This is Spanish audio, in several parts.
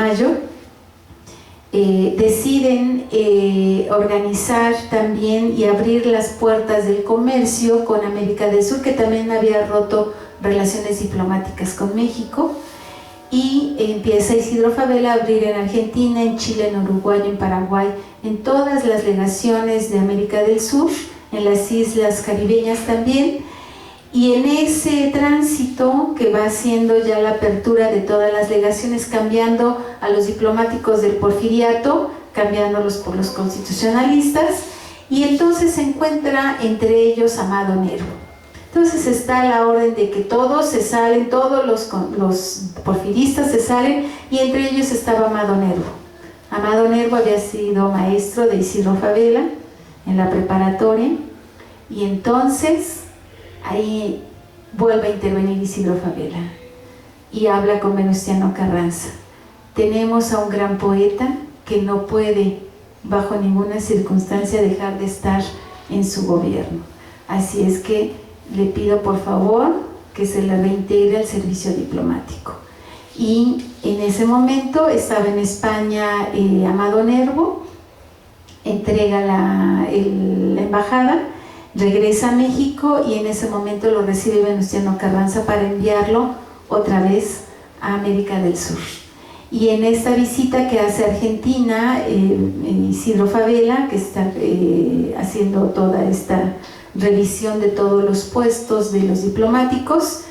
Mayo, deciden organizar también y abrir las puertas del comercio con América del Sur, que también había roto relaciones diplomáticas con México, y empieza Isidro Fabela a abrir en Argentina, en Chile, en Uruguay, en Paraguay, en todas las legaciones de América del Sur, en las islas caribeñas también. Y en ese tránsito que va haciendo ya la apertura de todas las legaciones, cambiando a los diplomáticos del porfiriato, cambiándolos por los constitucionalistas, y entonces se encuentra entre ellos Amado Nervo. Entonces está la orden de que todos se salen, todos los porfiristas se salen, y entre ellos estaba Amado Nervo. Amado Nervo había sido maestro de Isidro Fabela en la preparatoria, y entonces ahí vuelve a intervenir Isidro Fabela y habla con Venustiano Carranza. Tenemos a un gran poeta que no puede bajo ninguna circunstancia dejar de estar en su gobierno, así es que le pido por favor que se le reintegre al servicio diplomático. Y en ese momento estaba en España Amado Nervo, entrega la embajada, regresa a México, y en ese momento lo recibe Venustiano Carranza para enviarlo otra vez a América del Sur. Y en esta visita que hace a Argentina, Isidro Fabela, que está haciendo toda esta revisión de todos los puestos de los diplomáticos,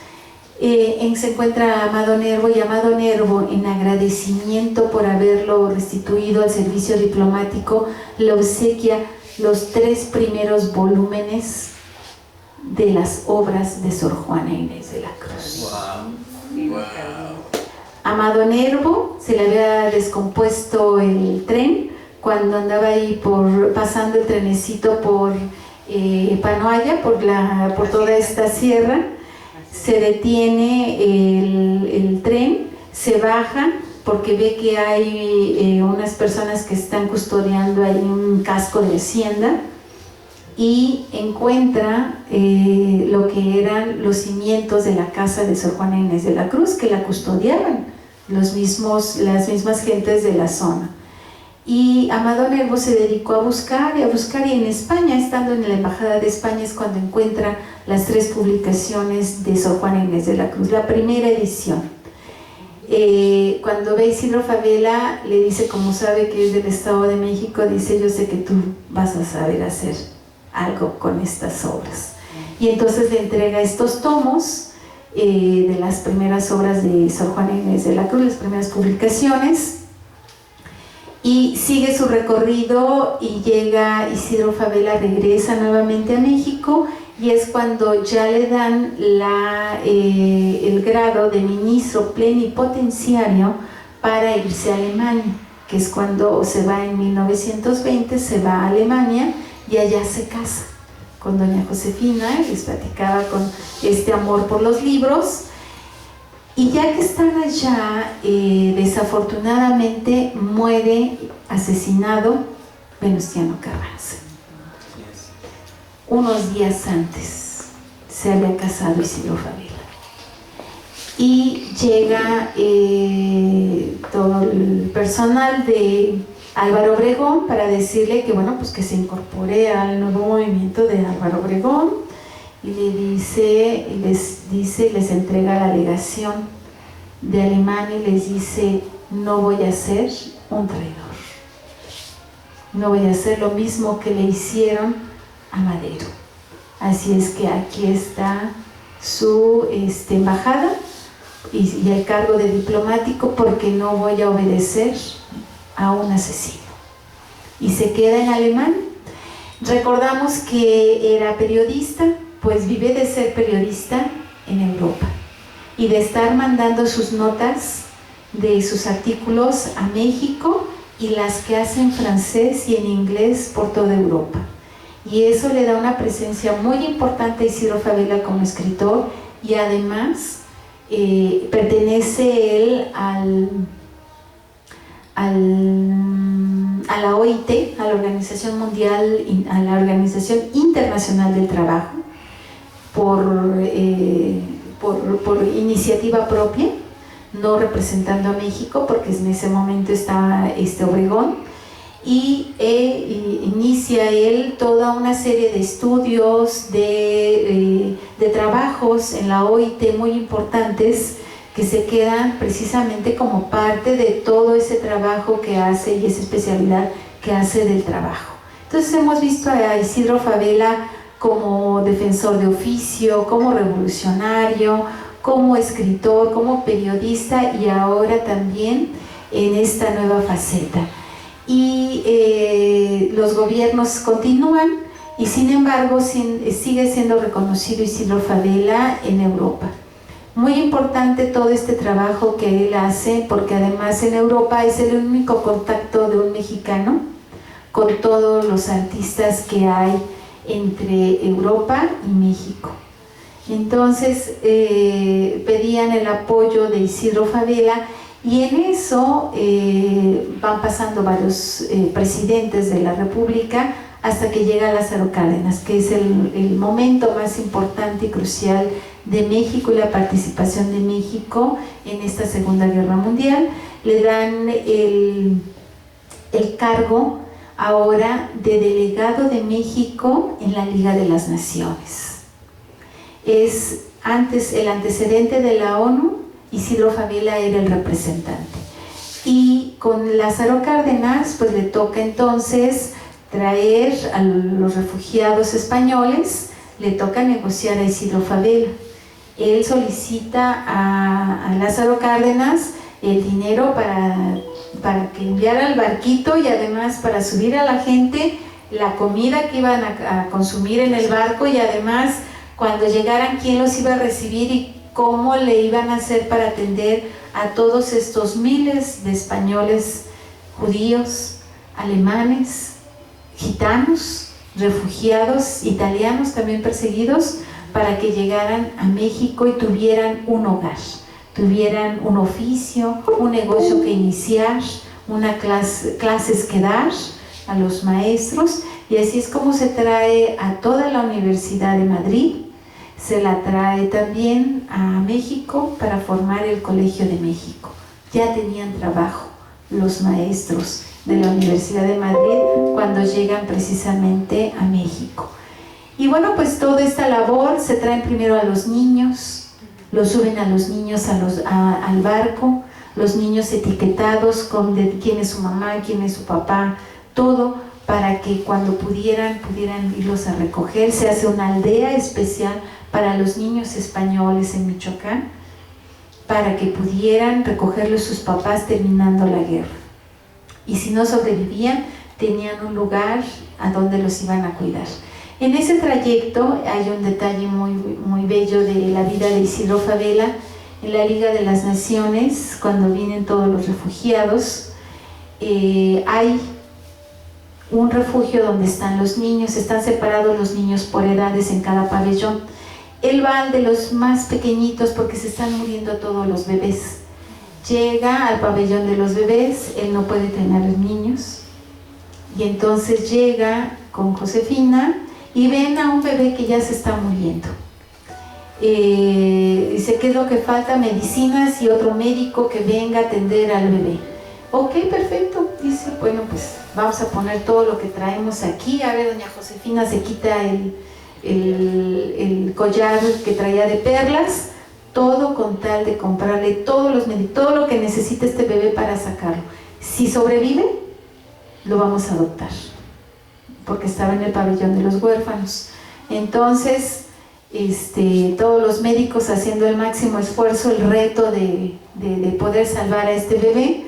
se encuentra a Amado Nervo, y Amado Nervo, en agradecimiento por haberlo restituido al servicio diplomático, le obsequia los 3 primeros volúmenes de las obras de Sor Juana Inés de la Cruz. Wow. Amado Nervo se le había descompuesto el tren cuando andaba ahí pasando el trenecito por Panoaya, por toda esta sierra. Se detiene el tren, se baja porque ve que hay unas personas que están custodiando ahí un casco de hacienda, y encuentra lo que eran los cimientos de la casa de Sor Juana Inés de la Cruz, que la custodiaban las mismas gentes de la zona. Y Amado Nervo se dedicó a buscar, y en España, estando en la Embajada de España, es cuando encuentra las 3 publicaciones de Sor Juana Inés de la Cruz, la primera edición. Cuando ve a Isidro Fabela, le dice, como sabe que es del Estado de México, dice: yo sé que tú vas a saber hacer algo con estas obras. Y entonces le entrega estos tomos de las primeras obras de Sor Juana Inés de la Cruz, las primeras publicaciones, y sigue su recorrido, y llega Isidro Fabela, regresa nuevamente a México, y es cuando ya le dan el grado de ministro plenipotenciario para irse a Alemania, que es cuando se va en 1920, se va a Alemania, y allá se casa con doña Josefina, les platicaba con este amor por los libros. Y ya que están allá, desafortunadamente muere asesinado Venustiano Carranza. Unos días antes se había casado Isidro Fabela, y llega todo el personal de Álvaro Obregón para decirle que bueno, pues que se incorpore al nuevo movimiento de Álvaro Obregón, y les entrega la legación de Alemania, y les dice: no voy a ser un traidor, no voy a hacer lo mismo que le hicieron a Madero. Así es que aquí está su embajada y el cargo de diplomático, porque no voy a obedecer a un asesino. Y se queda en Alemania. Recordamos que era periodista, pues vive de ser periodista en Europa y de estar mandando sus notas de sus artículos a México, y las que hace en francés y en inglés por toda Europa. Y eso le da una presencia muy importante a Isidro Fabela como escritor, y además pertenece él a la OIT, a la Organización Mundial, a la Organización Internacional del Trabajo, por iniciativa propia, no representando a México, porque en ese momento estaba Obregón, y inicia él toda una serie de estudios, de trabajos en la OIT muy importantes, que se quedan precisamente como parte de todo ese trabajo que hace y esa especialidad que hace del trabajo. Entonces hemos visto a Isidro Fabela como defensor de oficio, como revolucionario, como escritor, como periodista, y ahora también en esta nueva faceta. Y los gobiernos continúan, y sin embargo sigue siendo reconocido Isidro Fabela en Europa. Muy importante todo este trabajo que él hace, porque además en Europa es el único contacto de un mexicano con todos los artistas que hay entre Europa y México. Entonces pedían el apoyo de Isidro Fabela, y en eso van pasando varios presidentes de la República hasta que llega Lázaro Cárdenas, que es el momento más importante y crucial de México y la participación de México en esta Segunda Guerra Mundial. Le dan el cargo ahora de delegado de México en la Liga de las Naciones. Es antes el antecedente de la ONU, Isidro Fabela era el representante. Y con Lázaro Cárdenas pues le toca entonces traer a los refugiados españoles, le toca negociar a Isidro Fabela. Él solicita a Lázaro Cárdenas el dinero para que enviara el barquito, y además para subir a la gente, la comida que iban a consumir en el barco, y además cuando llegaran quién los iba a recibir y cómo le iban a hacer para atender a todos estos miles de españoles, judíos, alemanes, gitanos, refugiados, italianos también perseguidos, para que llegaran a México y tuvieran un hogar, tuvieran un oficio, un negocio que iniciar, clases que dar a los maestros. Y así es como se trae a toda la Universidad de Madrid, se la trae también a México para formar el Colegio de México. Ya tenían trabajo los maestros de la Universidad de Madrid cuando llegan precisamente a México. Y bueno, pues toda esta labor se traen primero a los niños, los suben a los niños al barco, los niños etiquetados con de quién es su mamá, quién es su papá, todo, para que cuando pudieran irlos a recoger. Se hace una aldea especial para los niños españoles en Michoacán, para que pudieran recogerlos sus papás terminando la guerra. Y si no sobrevivían, tenían un lugar a donde los iban a cuidar. En ese trayecto hay un detalle muy, muy bello de la vida de Isidro Fabela. En la Liga de las Naciones, cuando vienen todos los refugiados, hay un refugio donde están los niños, están separados los niños por edades en cada pabellón. Él va al de los más pequeñitos porque se están muriendo todos los bebés. Llega al pabellón de los bebés, él no puede tener niños, y entonces llega con Josefina y ven a un bebé que ya se está muriendo. Dice, ¿qué es lo que falta? Medicinas y otro médico que venga a atender al bebé. Ok, perfecto. Dice, bueno, pues vamos a poner todo lo que traemos aquí. A ver, doña Josefina se quita el collar que traía de perlas, todo con tal de comprarle todo lo que necesita este bebé para sacarlo. Si sobrevive, lo vamos a adoptar, porque estaba en el pabellón de los huérfanos. Entonces, todos los médicos haciendo el máximo esfuerzo, el reto de poder salvar a este bebé.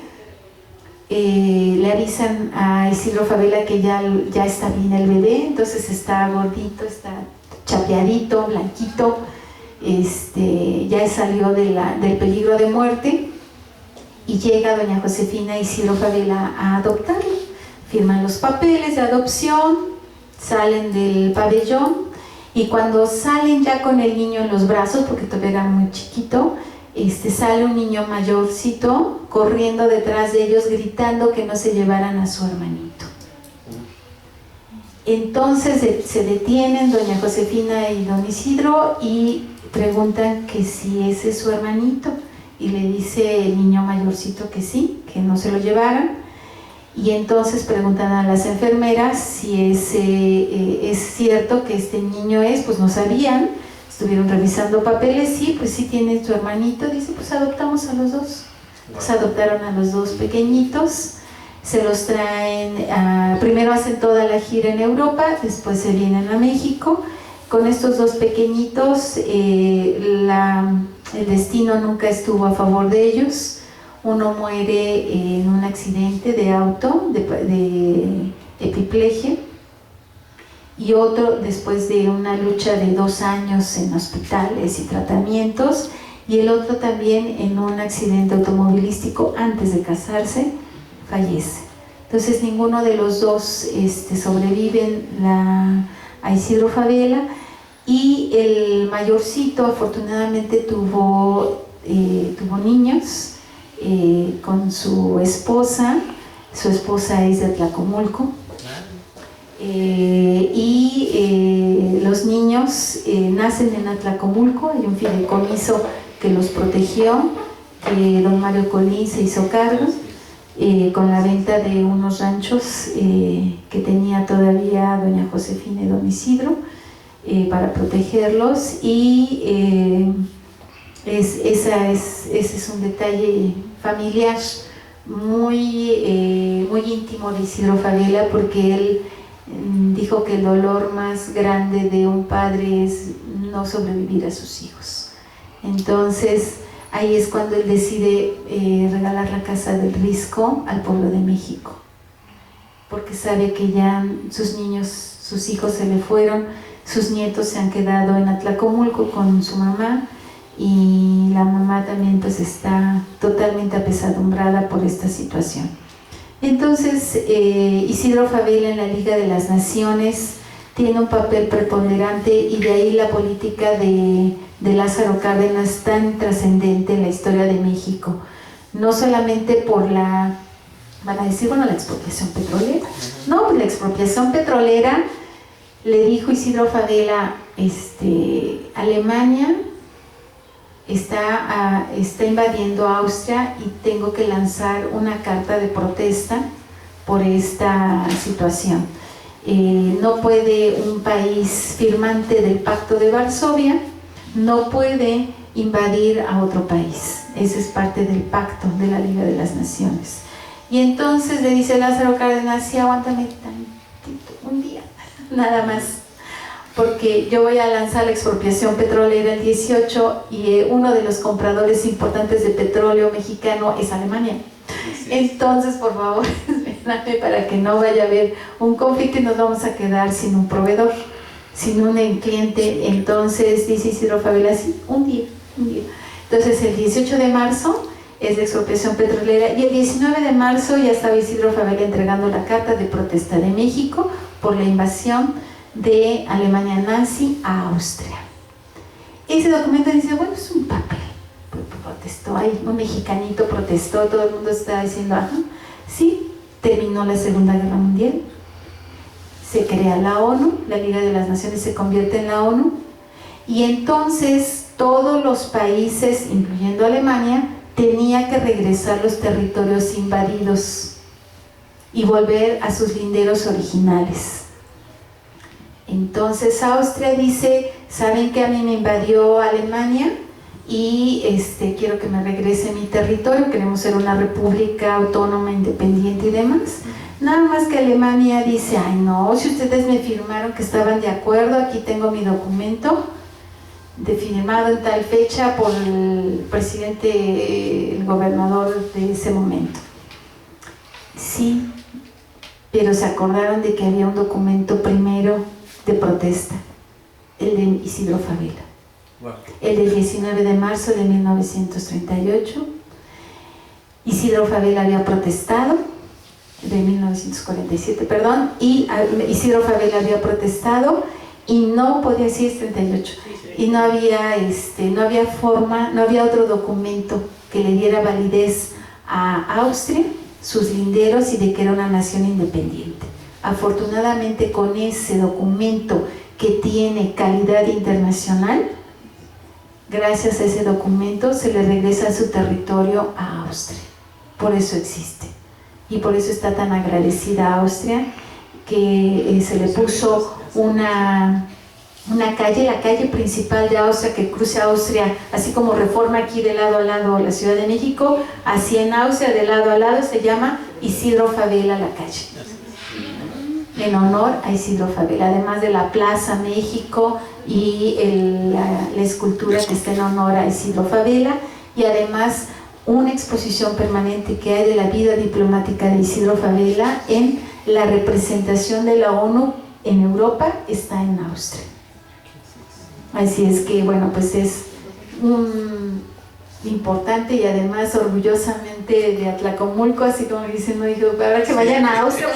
Le avisan a Isidro Fabela que ya está bien el bebé, entonces está gordito, está chapeadito, blanquito, ya salió del peligro de muerte, y llega doña Josefina y Isidro Fabela a adoptarlo. Firman los papeles de adopción, salen del pabellón, y cuando salen ya con el niño en los brazos, porque todavía era muy chiquito, sale un niño mayorcito corriendo detrás de ellos, gritando que no se llevaran a su hermanito. Entonces se detienen doña Josefina y don Isidro y preguntan que si ese es su hermanito, y le dice el niño mayorcito que sí, que no se lo llevaran, y entonces preguntan a las enfermeras si es cierto que este niño es, pues no sabían, estuvieron revisando papeles, sí, pues sí tiene tu hermanito, dice, pues adoptamos a los dos. Pues adoptaron a los dos pequeñitos, se los traen, primero hacen toda la gira en Europa, después se vienen a México. Con estos dos pequeñitos, el destino nunca estuvo a favor de ellos. Uno muere en un accidente de auto, de hemiplegia, y otro después de una lucha de 2 años en hospitales y tratamientos, y el otro también en un accidente automovilístico antes de casarse, fallece. Entonces ninguno de los dos sobreviven a Isidro Fabela, y el mayorcito afortunadamente tuvo niños con su esposa es de Tlacomulco, y los niños nacen en Atlacomulco, hay un fideicomiso que los protegió, que don Mario Colín se hizo cargo, con la venta de unos ranchos que tenía todavía doña Josefina y don Isidro, para protegerlos, y ese es un detalle familiar muy íntimo de Isidro Fabela, porque él dijo que el dolor más grande de un padre es no sobrevivir a sus hijos. Entonces ahí es cuando él decide regalar la Casa del Risco al pueblo de México, porque sabe que ya sus hijos se le fueron, sus nietos se han quedado en Atlacomulco con su mamá, y la mamá también pues está totalmente apesadumbrada por esta situación. Entonces Isidro Fabela en la Liga de las Naciones tiene un papel preponderante, y de ahí la política de Lázaro Cárdenas tan trascendente en la historia de México, no solamente por van a decir, bueno, la expropiación petrolera. No, pues la expropiación petrolera, le dijo Isidro Fabela, Alemania está invadiendo Austria y tengo que lanzar una carta de protesta por esta situación. No puede un país firmante del Pacto de Varsovia, no puede invadir a otro país. Ese es parte del pacto de la Liga de las Naciones. Y entonces le dice Lázaro Cárdenas, sí, aguántame tantito, un día, nada más, porque yo voy a lanzar la expropiación petrolera el 18, y uno de los compradores importantes de petróleo mexicano es Alemania. Entonces, por favor, espérame, para que no vaya a haber un conflicto y nos vamos a quedar sin un proveedor, sin un cliente. Entonces dice Isidro Fabela, sí, un día. Entonces el 18 de marzo es la expropiación petrolera, y el 19 de marzo ya estaba Isidro Fabela entregando la carta de protesta de México por la invasión de Alemania nazi a Austria. Ese documento dice, bueno, es un papel, protestó ahí, un mexicanito protestó, todo el mundo está diciendo, ajá, sí, terminó la Segunda Guerra Mundial, se crea la ONU, la Liga de las Naciones se convierte en la ONU, y entonces todos los países, incluyendo Alemania, tenían que regresar los territorios invadidos y volver a sus linderos originales. Entonces Austria dice, ¿saben que a mí me invadió Alemania? Y quiero que me regrese mi territorio, queremos ser una república autónoma, independiente y demás. Nada más que Alemania dice, ay no, si ustedes me firmaron que estaban de acuerdo, aquí tengo mi documento firmado en tal fecha por el presidente, el gobernador de ese momento. Sí, pero se acordaron de que había un documento primero de protesta, el de Isidro Fabela, el del 19 de marzo de 1938. Isidro Fabela había protestado, de 1947, perdón, y Isidro Fabela había protestado y no podía decir 38, y no había forma, no había otro documento que le diera validez a Austria, sus linderos, y de que era una nación independiente. Afortunadamente, con ese documento que tiene calidad internacional, gracias a ese documento se le regresa su territorio a Austria. Por eso existe. Y por eso está tan agradecida a Austria, que se le puso una calle, la calle principal de Austria, que cruza Austria, así como Reforma aquí de lado a lado la Ciudad de México, así en Austria de lado a lado se llama Isidro Fabela la calle, en honor a Isidro Fabela, además de la Plaza México y la escultura que está en honor a Isidro Fabela, y además una exposición permanente que hay de la vida diplomática de Isidro Fabela en la representación de la ONU en Europa, está en Austria. Así es que, bueno, pues es importante y además orgullosamente de Atlacomulco, así como dicen, no digo, ahora que vayan a Austria,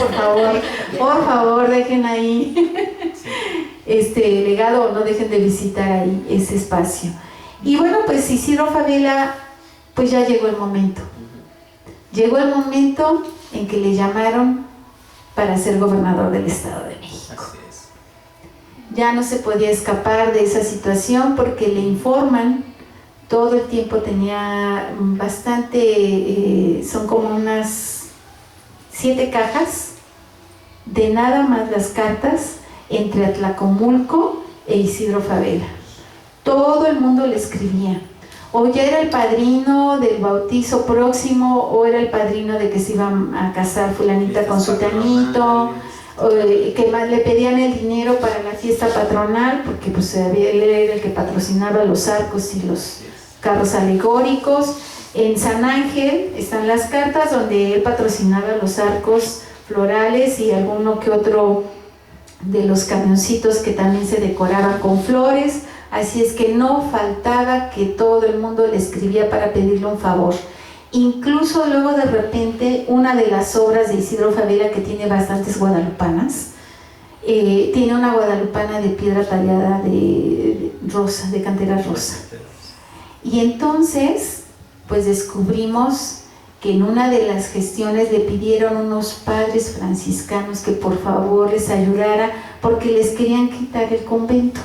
por favor, dejen ahí este legado, no dejen de visitar ahí ese espacio. Y bueno, pues Isidro Fabela, pues ya llegó el momento. Llegó el momento en que le llamaron para ser gobernador del Estado de México. Ya no se podía escapar de esa situación porque le informan, todo el tiempo tenía bastante, son como unas 7 cajas de nada más las cartas entre Atlacomulco e Isidro Fabela. Todo el mundo le escribía, o ya era el padrino del bautizo próximo, o era el padrino de que se iba a casar fulanita con su tanito, que más le pedían el dinero para la fiesta patronal, porque pues él era el que patrocinaba los arcos y los carros alegóricos. En San Ángel están las cartas donde él patrocinaba los arcos florales y alguno que otro de los camioncitos que también se decoraban con flores. Así es que no faltaba que todo el mundo le escribía para pedirle un favor. Incluso luego de repente una de las obras de Isidro Fabela, que tiene bastantes guadalupanas, tiene una guadalupana de piedra tallada de rosa, de cantera rosa. Y entonces pues descubrimos que en una de las gestiones le pidieron unos padres franciscanos que por favor les ayudara porque les querían quitar el convento.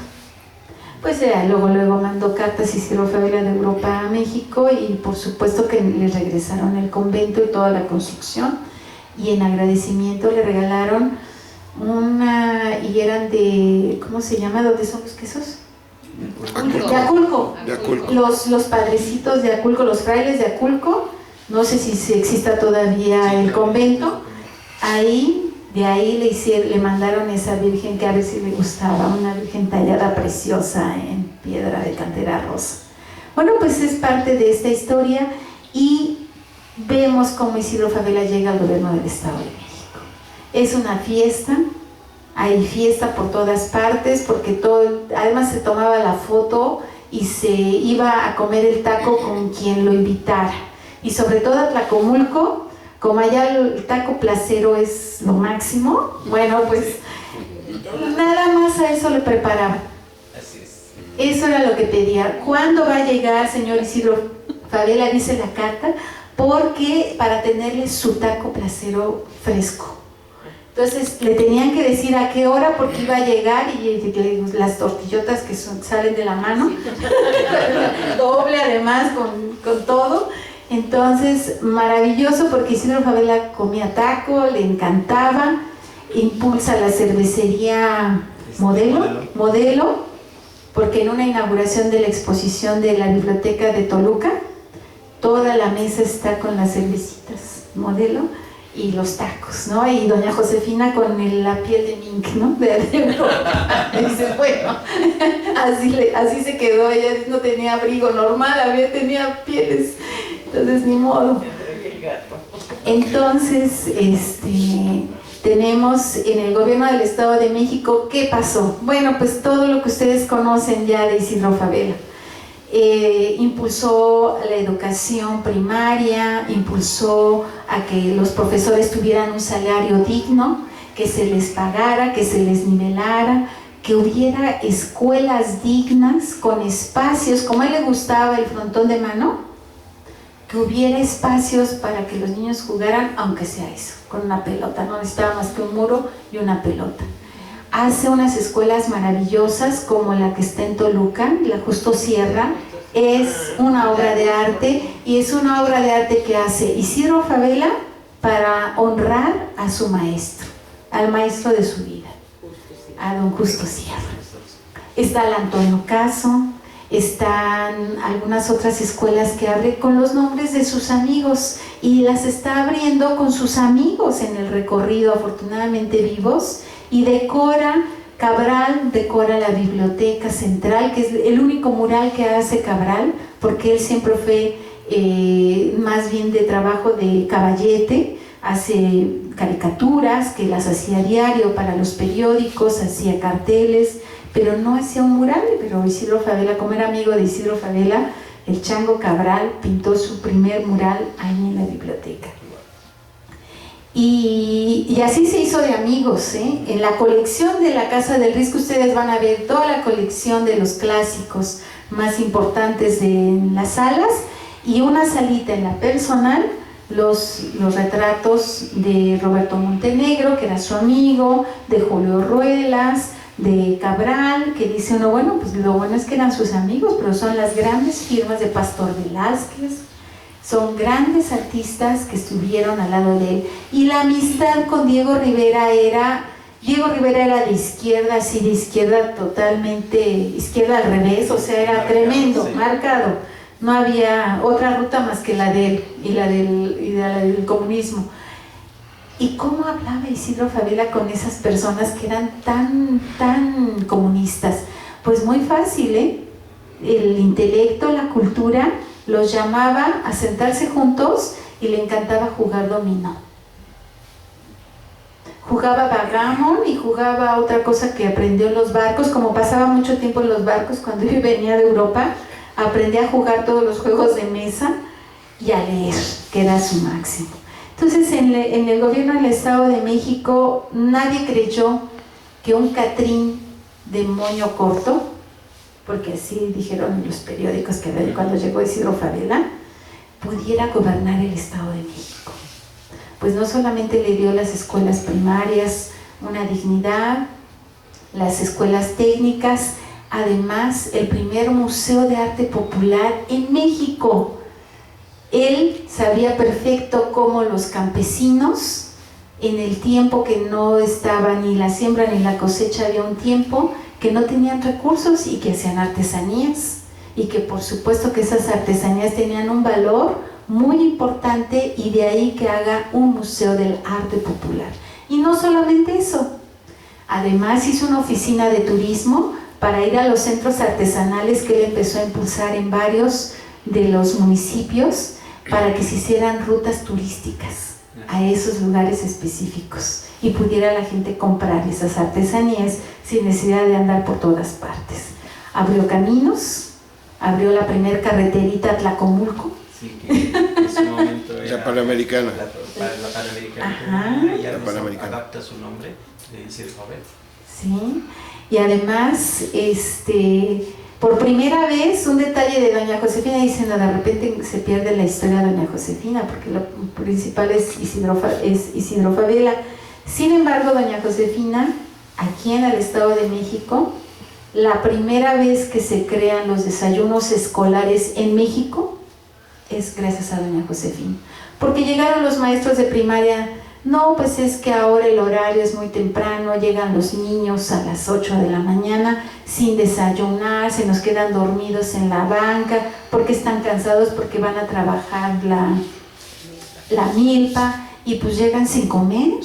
Pues luego mandó cartas Isidro Fabela de Europa a México y por supuesto que le regresaron el convento y toda la construcción, y en agradecimiento le regalaron y eran de, ¿cómo se llama? ¿Dónde son los quesos? De Aculco. Los padrecitos de Aculco, los frailes de Aculco, no sé si exista todavía el convento, de ahí le mandaron esa virgen que a ver si le gustaba, una virgen tallada preciosa en piedra de cantera rosa. Bueno, pues es parte de esta historia y vemos cómo Isidro Fabela llega al gobierno del Estado de México. Es una fiesta, hay fiesta por todas partes porque además se tomaba la foto y se iba a comer el taco con quien lo invitara. Y sobre todo a Atlacomulco, como allá el taco placero es lo máximo, bueno, pues nada más a eso le preparaban. Así es. Eso era lo que pedía. ¿Cuándo va a llegar, señor Isidro Fabela? Dice la carta, porque para tenerle su taco placero fresco. Entonces le tenían que decir a qué hora porque iba a llegar y las tortillotas que salen de la mano, doble además con todo. Entonces, maravilloso porque Isidro Fabela comía taco, le encantaba, impulsa la cervecería Modelo, porque en una inauguración de la exposición de la biblioteca de Toluca, toda la mesa está con las cervecitas Modelo y los tacos, ¿no? Y doña Josefina con la piel de mink, ¿no? De adentro. Dice, bueno, así se quedó, ella no tenía abrigo normal, tenía pieles. Entonces, ni modo. Entonces, tenemos en el gobierno del Estado de México, ¿qué pasó? Bueno, pues todo lo que ustedes conocen ya de Isidro Fabela. Impulsó la educación primaria, impulsó a que los profesores tuvieran un salario digno, que se les pagara, que se les nivelara, que hubiera escuelas dignas, con espacios, como a él le gustaba el frontón de mano, que hubiera espacios para que los niños jugaran, aunque sea eso, con una pelota, no necesitaba más que un muro y una pelota. Hace unas escuelas maravillosas como la que está en Toluca, la Justo Sierra, Es una obra de arte, y es una obra de arte que hace Isidro Fabela para honrar a su maestro, al maestro de su vida, a don Justo Sierra. Está el Antonio Caso, están algunas otras escuelas que abre con los nombres de sus amigos, y las está abriendo con sus amigos en el recorrido, afortunadamente vivos, y Cabral decora la biblioteca central, que es el único mural que hace Cabral, porque él siempre fue más bien de trabajo de caballete, hace caricaturas que las hacía diario para los periódicos, hacía carteles, pero no hacía un mural. Pero Isidro Fabela, como era amigo de Isidro Fabela, el Chango Cabral pintó su primer mural ahí en la biblioteca. Y así se hizo de amigos, ¿eh? En la colección de la Casa del Risco ustedes van a ver toda la colección de los clásicos más importantes de las salas, y una salita en la personal, los retratos de Roberto Montenegro, que era su amigo, de Julio Ruelas, de Cabral, que dice uno, bueno, pues lo bueno es que eran sus amigos, pero son las grandes firmas de Pastor Velázquez, son grandes artistas que estuvieron al lado de él. Y la amistad con Diego Rivera era de izquierda, así de izquierda totalmente, izquierda al revés, o sea, era tremendo, sí, marcado. No había otra ruta más que la de él y la del comunismo. ¿Y cómo hablaba Isidro Fabela con esas personas que eran tan comunistas? Pues muy fácil, ¿eh? El intelecto, la cultura, los llamaba a sentarse juntos y le encantaba jugar dominó. Jugaba backgammon y jugaba otra cosa que aprendió en los barcos. Como pasaba mucho tiempo en los barcos cuando yo venía de Europa, aprendí a jugar todos los juegos de mesa y a leer, que era su máximo. Entonces en el gobierno del Estado de México nadie creyó que un Catrín de moño corto, porque así dijeron en los periódicos que cuando llegó Isidro Fabela, pudiera gobernar el Estado de México. Pues no solamente le dio las escuelas primarias una dignidad, las escuelas técnicas, además el primer museo de arte popular en México. Él sabía perfecto cómo los campesinos, en el tiempo que no estaba ni la siembra ni la cosecha, había un tiempo que no tenían recursos y que hacían artesanías, y que por supuesto que esas artesanías tenían un valor muy importante, y de ahí que haga un museo del arte popular. Y no solamente eso, además hizo una oficina de turismo para ir a los centros artesanales que él empezó a impulsar en varios de los municipios, para que se hicieran rutas turísticas a esos lugares específicos y pudiera la gente comprar esas artesanías sin necesidad de andar por todas partes. Abrió caminos, abrió la primer carreterita a Tlacomulco. Sí, que en ese momento era la Panamericana. La Panamericana. Ajá. Y ya La Panamericana adapta su nombre de Isidro Fabela. Sí, y además, por primera vez, un detalle de doña Josefina, dicen, de repente se pierde la historia de doña Josefina, porque lo principal es Isidro Fabela. Sin embargo, doña Josefina, aquí en el Estado de México, la primera vez que se crean los desayunos escolares en México es gracias a doña Josefina, porque llegaron los maestros de primaria. No, pues es que ahora el horario es muy temprano, llegan los niños a las 8 de la mañana sin desayunar, se nos quedan dormidos en la banca porque están cansados, porque van a trabajar la milpa, y pues llegan sin comer.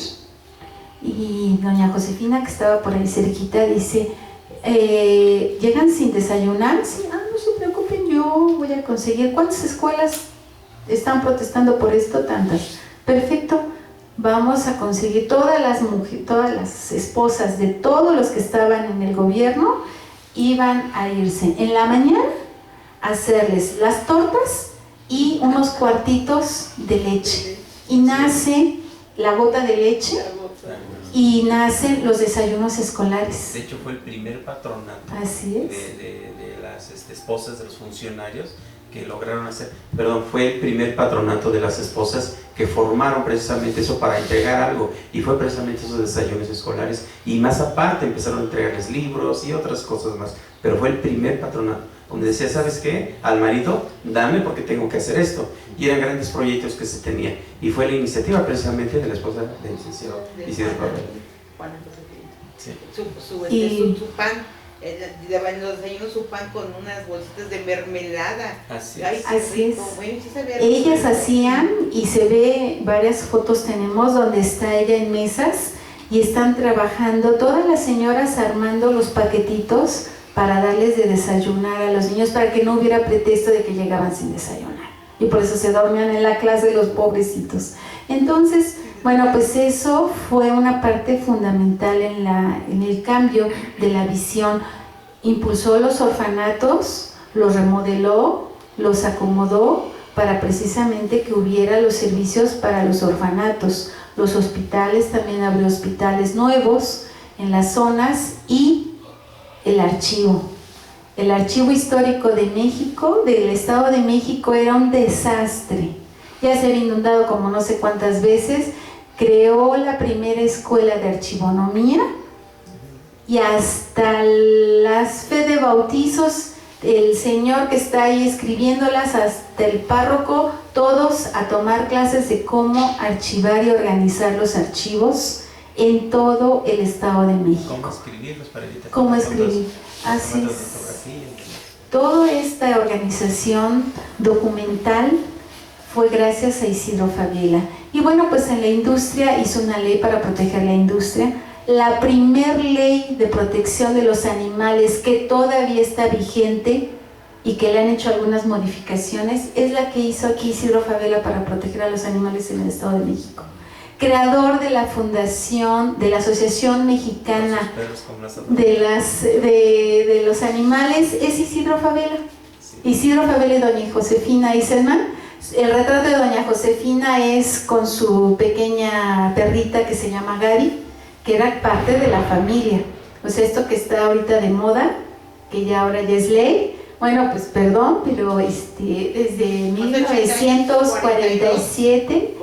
Y doña Josefina, que estaba por ahí cerquita, dice, ¿llegan sin desayunar? Sí, no se preocupen, yo voy a conseguir. ¿Cuántas escuelas están protestando por esto? Tantas. Perfecto. Vamos a conseguir todas las esposas de todos los que estaban en el gobierno, iban a irse en la mañana a hacerles las tortas y unos cuartitos de leche. Y nace la gota de leche y nacen los desayunos escolares. De hecho, fue el primer patronato. Así es. De las esposas de los funcionarios que lograron hacer, fue el primer patronato de las esposas que formaron precisamente eso para entregar algo, y fue precisamente esos desayunos escolares, y más aparte empezaron a entregarles libros y otras cosas más, pero fue el primer patronato. donde decía, ¿sabes qué? Al marido, dame porque tengo que hacer esto. Y eran grandes proyectos que se tenían. Y fue la iniciativa precisamente de la esposa del licenciado Isidro Fabela. Sí. Su pan, daban en los desayunos su pan con unas bolsitas de mermelada. Así Ay, es. Así es. Bueno, sí sabía Ellas hacían, y se ve, varias fotos tenemos donde está ella en mesas y están trabajando todas las señoras armando los paquetitos para darles de desayunar a los niños, para que no hubiera pretexto de que llegaban sin desayunar, y por eso se dormían en la clase los pobrecitos. Entonces, bueno, pues eso fue una parte fundamental en el cambio de la visión. Impulsó los orfanatos, los remodeló, los acomodó para precisamente que hubiera los servicios para los orfanatos. Los hospitales, también abrió hospitales nuevos en las zonas, y el archivo. El Archivo Histórico de México, del Estado de México, era un desastre. Ya se había inundado como no sé cuántas veces. Creó la primera escuela de archivonomía, y hasta las fe de bautizos, el señor que está ahí escribiéndolas, hasta el párroco, todos a tomar clases de cómo archivar y organizar los archivos en todo el Estado de México. Cómo escribirlos para evitar. Cómo escribir, así es. Toda esta organización documental fue gracias a Isidro Fabela. Y bueno, pues en la industria hizo una ley para proteger la industria. La primer ley de protección de los animales, que todavía está vigente y que le han hecho algunas modificaciones, es la que hizo aquí Isidro Fabela para proteger a los animales en el Estado de México. Creador de la fundación, de la Asociación Mexicana de los Animales, es Isidro Fabela. Isidro Fabela y doña Josefina Eisenman. El retrato de doña Josefina es con su pequeña perrita que se llama Gaby, que era parte de la familia. O sea, esto que está ahorita de moda, que ya ahora ya es ley, bueno, pues perdón, pero desde 1947,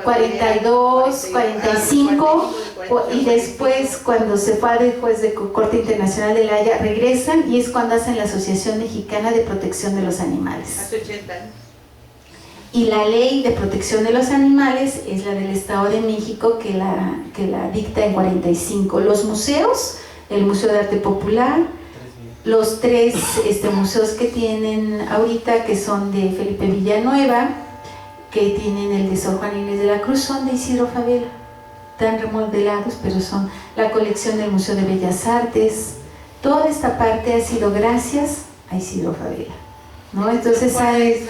42, 45, y después cuando se fue al juez de Corte Internacional de La Haya, regresan, y es cuando hacen la Asociación Mexicana de Protección de los Animales. Hace 80 años. Y la ley de protección de los animales es la del Estado de México, que la dicta en 45. Los museos, el Museo de Arte Popular, los tres museos que tienen ahorita, que son de Felipe Villanueva, que tienen el de Sor Juana Inés de la Cruz, son de Isidro Fabela, tan remodelados, pero son la colección del Museo de Bellas Artes. Toda esta parte ha sido gracias a Isidro Fabela, ¿no? Entonces en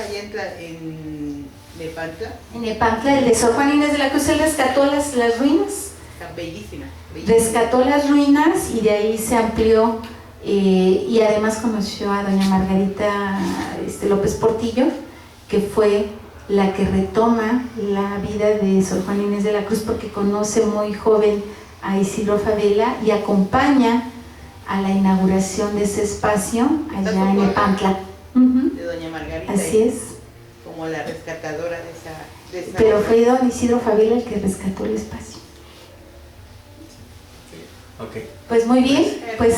Nepantla. En Nepantla, el de Sor Juana Inés de la Cruz, él rescató las ruinas. Está bellísima. Rescató las ruinas y de ahí se amplió, y además conoció a doña Margarita López Portillo, que fue la que retoma la vida de Sor Juana Inés de la Cruz, porque conoce muy joven a Isidro Fabela y acompaña a la inauguración de ese espacio allá en Nepantla. De doña Margarita. Así es. Como la rescatadora de esa Pero fue don Isidro Fabela el que rescató el espacio. Okay. Pues muy bien, pues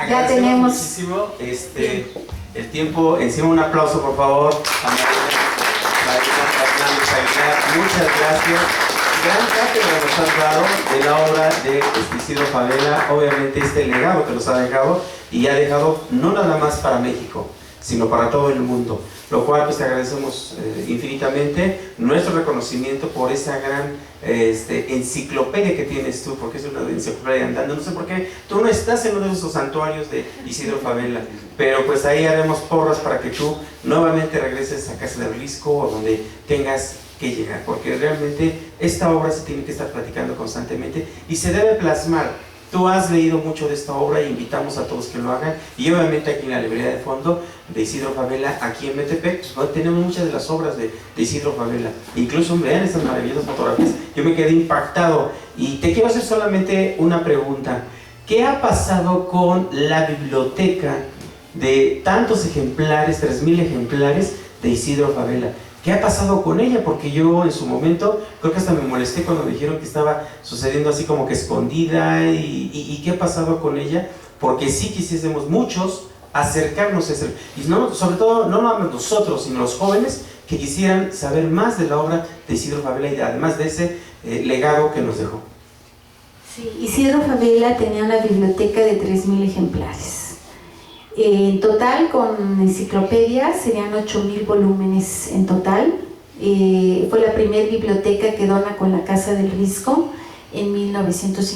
ya tenemos muchísimo el tiempo. Encima un aplauso, por favor, a Marina Fernández Aguilar. Muchas gracias. Gran cátedra nos han dado de la obra de Isidro Fabela. Obviamente este legado que nos ha dejado, y ha dejado no nada más para México, sino para todo el mundo, lo cual pues te agradecemos infinitamente nuestro reconocimiento por esa gran enciclopedia que tienes tú, porque es una enciclopedia andando. No sé por qué tú no estás en uno de esos santuarios de Isidro Fabela, pero pues ahí haremos porras para que tú nuevamente regreses a Casa de Obelisco o donde tengas que llegar, porque realmente esta obra se tiene que estar platicando constantemente y se debe plasmar. Tú has leído mucho de esta obra e invitamos a todos que lo hagan, y obviamente aquí en la librería de fondo de Isidro Fabela, aquí en Metepec, pues, tenemos muchas de las obras de Isidro Fabela. Incluso vean estas maravillosas fotografías, yo me quedé impactado. Y te quiero hacer solamente una pregunta: ¿qué ha pasado con la biblioteca de tantos ejemplares, 3000 ejemplares de Isidro Fabela? ¿Qué ha pasado con ella? Porque yo en su momento creo que hasta me molesté cuando me dijeron que estaba sucediendo así como que escondida. ¿Y qué ha pasado con ella? Porque sí quisiésemos muchos acercarnos a ese, y no, sobre todo, no nosotros, sino los jóvenes que quisieran saber más de la obra de Isidro Fabela y además de ese legado que nos dejó. Sí, Isidro Fabela tenía una biblioteca de 3.000 ejemplares. En total, con enciclopedia, serían 8.000 volúmenes en total. Fue la primera biblioteca que dona con la Casa del Risco en 1950.